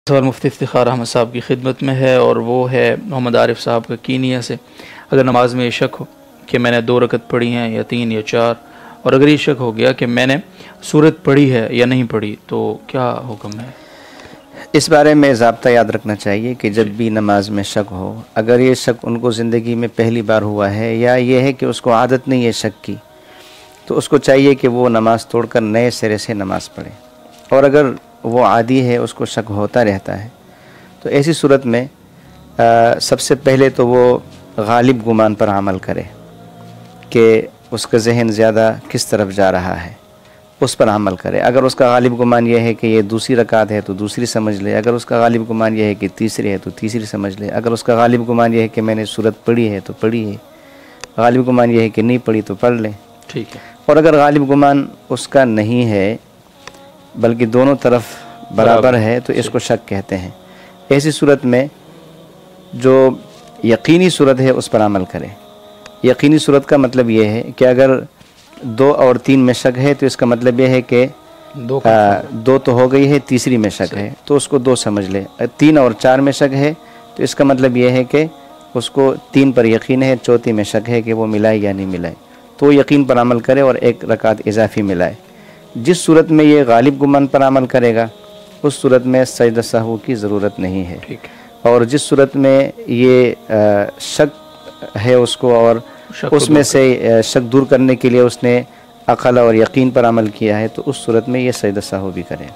सवाल मुफ्ती इफ्तिखार अहमद साहब की खिदमत में है और वो है मोहम्मद आरिफ साहब का कीनिया से। अगर नमाज में ये शक हो कि मैंने 2 रकत पढ़ी हैं या 3 या 4, और अगर ये शक हो गया कि मैंने सूरत पढ़ी है या नहीं पढ़ी, तो क्या हुक्म है? इस बारे में ज़ाब्ता याद रखना चाहिए कि जब भी नमाज में शक हो, अगर ये शक उनको ज़िंदगी में पहली बार हुआ है या ये है कि उसको आदत नहीं है शक की, तो उसको चाहिए कि वो नमाज़ तोड़कर नए सिरे से नमाज़ पढ़े। और अगर वो आदी है, उसको शक होता रहता है, तो ऐसी सूरत में सबसे पहले तो वो गालिब गुमान पर अमल करे कि उसका जहन ज़्यादा किस तरफ जा रहा है, उस पर अमल करे। अगर उसका गालिब गुमान यह है कि ये दूसरी रकात है तो दूसरी समझ ले। अगर उसका गालिब गुमान यह है कि तीसरी है तो तीसरी समझ ले। अगर उसका गालिब गुमान यह है कि मैंने सूरत पढ़ी है तो पढ़ी है, गालिब गुमान यह है कि नहीं पढ़ी तो पढ़ ले। ठीक है। और अगर गालिब गुमान उसका नहीं है बल्कि दोनों तरफ बराबर है, तो इसको शक कहते हैं। ऐसी सूरत में जो यकीनी सूरत है उस पर अमल करें। यकीनी सूरत का मतलब ये है कि अगर 2 और 3 में शक है तो इसका मतलब यह है कि 2 तो हो गई है, तीसरी में शक है तो उसको 2 समझ ले। 3 और 4 में शक है तो इसका मतलब यह है कि उसको 3 पर यकीन है, चौथी में शक है कि वो मिलाए या नहीं मिलाए, तो यकीन पर अमल करे और 1 रकात इजाफी मिलाए। जिस सूरत में ये गालिब गुमान पर अमल करेगा उस सूरत में सजदा सहू की ज़रूरत नहीं है। ठीक है। और जिस सूरत में ये शक है उसको और उसमें से शक दूर करने के लिए उसने अक़ल और यकीन पर अमल किया है, तो उस सूरत में ये सजदा सहू भी करें।